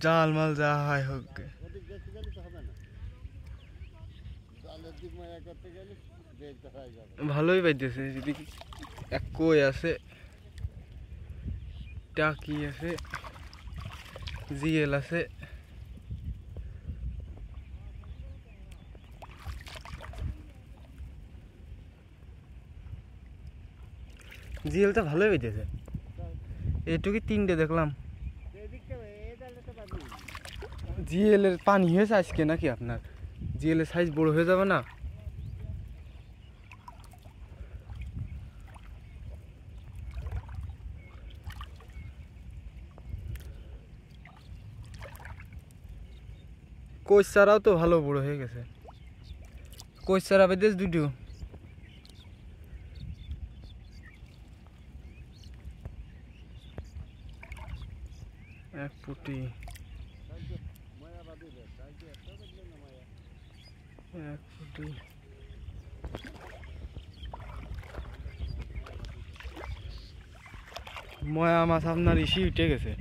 জাল মাল যা হয় হোক ভালোই পাইতেছে। যদি এক কই আছে, টাকি আছে, জিএল আছে। জিএলটা ভালোই পাইতেছে। এটুকু তিনটে দেখলাম। জিএল এর পানি হয়েছে আজকে নাকি আপনার? জিএল এর সাইজ বড় হয়ে যাবে না? কই চারাও তো ভালো বড় হয়ে গেছে। কই চারা বেদেশ দুটো। এক ফুটি ময়া মাছ আপনার ইসি উঠে গেছে।